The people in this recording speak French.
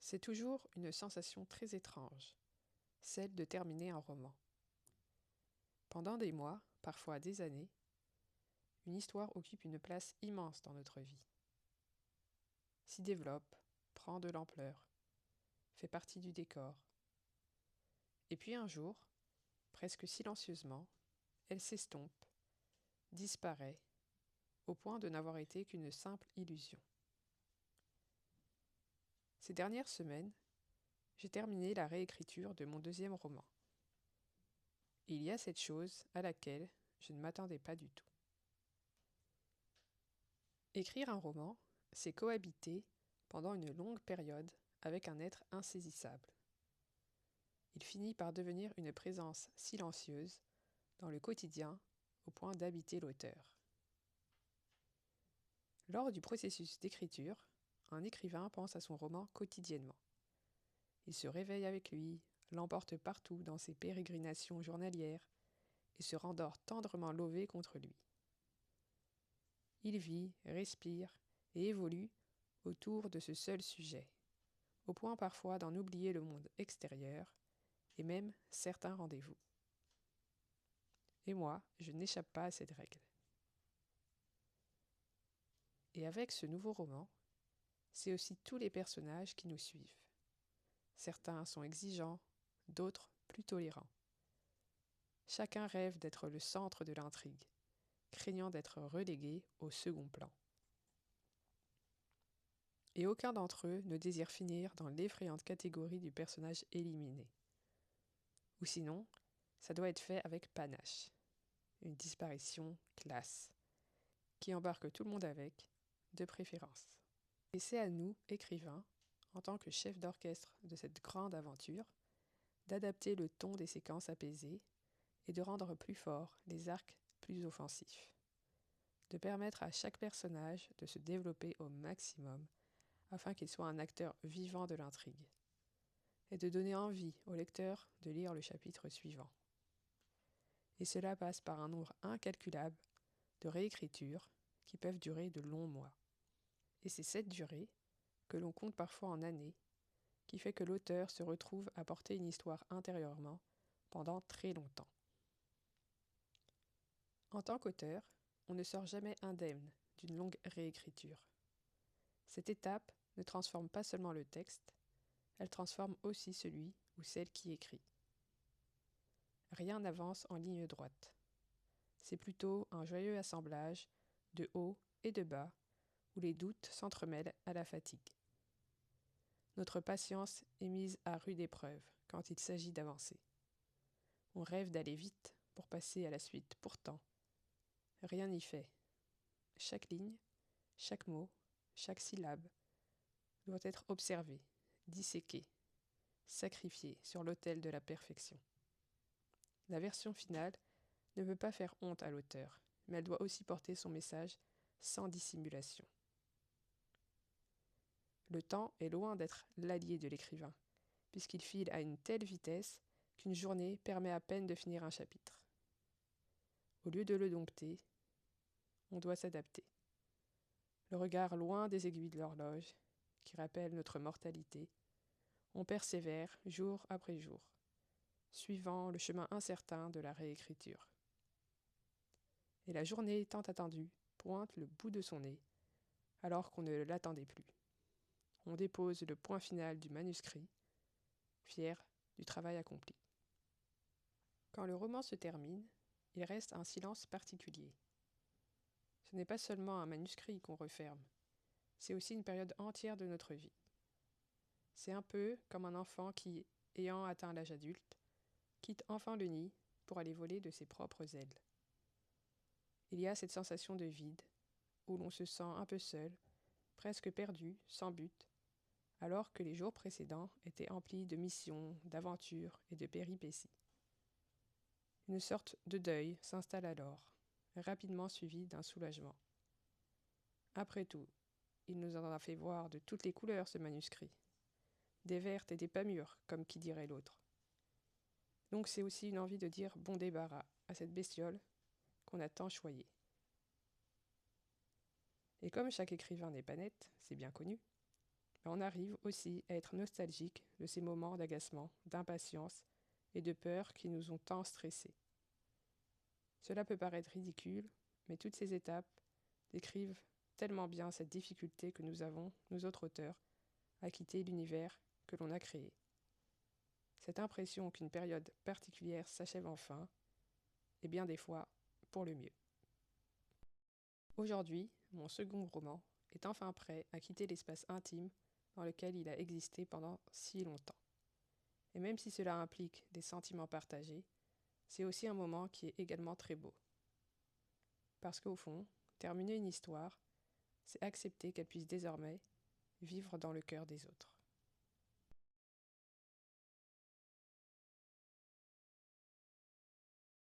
C'est toujours une sensation très étrange, celle de terminer un roman. Pendant des mois, parfois des années, une histoire occupe une place immense dans notre vie. S'y développe, prend de l'ampleur, fait partie du décor. Et puis un jour, presque silencieusement, elle s'estompe, disparaît, au point de n'avoir été qu'une simple illusion. Ces dernières semaines, j'ai terminé la réécriture de mon deuxième roman. Et il y a cette chose à laquelle je ne m'attendais pas du tout. Écrire un roman, c'est cohabiter pendant une longue période avec un être insaisissable. Il finit par devenir une présence silencieuse dans le quotidien au point d'habiter l'auteur. Lors du processus d'écriture, un écrivain pense à son roman quotidiennement. Il se réveille avec lui, l'emporte partout dans ses pérégrinations journalières et se rendort tendrement lové contre lui. Il vit, respire et évolue autour de ce seul sujet, au point parfois d'en oublier le monde extérieur et même certains rendez-vous. Et moi, je n'échappe pas à cette règle. Et avec ce nouveau roman, c'est aussi tous les personnages qui nous suivent. Certains sont exigeants, d'autres plus tolérants. Chacun rêve d'être le centre de l'intrigue, craignant d'être relégué au second plan. Et aucun d'entre eux ne désire finir dans l'effrayante catégorie du personnage éliminé. Ou sinon, ça doit être fait avec panache. Une disparition classe, qui embarque tout le monde avec, de préférence. Et c'est à nous, écrivains, en tant que chef d'orchestre de cette grande aventure, d'adapter le ton des séquences apaisées et de rendre plus forts les arcs plus offensifs. De permettre à chaque personnage de se développer au maximum afin qu'il soit un acteur vivant de l'intrigue. Et de donner envie au lecteur de lire le chapitre suivant. Et cela passe par un nombre incalculable de réécritures qui peuvent durer de longs mois. Et c'est cette durée, que l'on compte parfois en années, qui fait que l'auteur se retrouve à porter une histoire intérieurement pendant très longtemps. En tant qu'auteur, on ne sort jamais indemne d'une longue réécriture. Cette étape ne transforme pas seulement le texte, elle transforme aussi celui ou celle qui écrit. Rien n'avance en ligne droite. C'est plutôt un joyeux assemblage de hauts et de bas où les doutes s'entremêlent à la fatigue. Notre patience est mise à rude épreuve quand il s'agit d'avancer. On rêve d'aller vite pour passer à la suite. Pourtant, rien n'y fait. Chaque ligne, chaque mot, chaque syllabe doit être observé, disséqué, sacrifié sur l'autel de la perfection. La version finale ne veut pas faire honte à l'auteur, mais elle doit aussi porter son message sans dissimulation. Le temps est loin d'être l'allié de l'écrivain, puisqu'il file à une telle vitesse qu'une journée permet à peine de finir un chapitre. Au lieu de le dompter, on doit s'adapter. Le regard loin des aiguilles de l'horloge, qui rappellent notre mortalité, on persévère jour après jour, suivant le chemin incertain de la réécriture. Et la journée tant attendue pointe le bout de son nez, alors qu'on ne l'attendait plus. On dépose le point final du manuscrit, fier du travail accompli. Quand le roman se termine, il reste un silence particulier. Ce n'est pas seulement un manuscrit qu'on referme, c'est aussi une période entière de notre vie. C'est un peu comme un enfant qui, ayant atteint l'âge adulte, quitte enfin le nid pour aller voler de ses propres ailes. Il y a cette sensation de vide, où l'on se sent un peu seul, presque perdu, sans but, alors que les jours précédents étaient emplis de missions, d'aventures et de péripéties. Une sorte de deuil s'installe alors, rapidement suivi d'un soulagement. Après tout, il nous en a fait voir de toutes les couleurs ce manuscrit, des vertes et des pas mûres, comme qui dirait l'autre. Donc c'est aussi une envie de dire bon débarras à cette bestiole qu'on a tant choyée. Et comme chaque écrivain n'est pas net, c'est bien connu, mais on arrive aussi à être nostalgique de ces moments d'agacement, d'impatience et de peur qui nous ont tant stressés. Cela peut paraître ridicule, mais toutes ces étapes décrivent tellement bien cette difficulté que nous avons, nous autres auteurs, à quitter l'univers que l'on a créé. Cette impression qu'une période particulière s'achève enfin, et bien des fois pour le mieux. Aujourd'hui, mon second roman est enfin prêt à quitter l'espace intime dans lequel il a existé pendant si longtemps. Et même si cela implique des sentiments partagés, c'est aussi un moment qui est également très beau. Parce qu'au fond, terminer une histoire, c'est accepter qu'elle puisse désormais vivre dans le cœur des autres.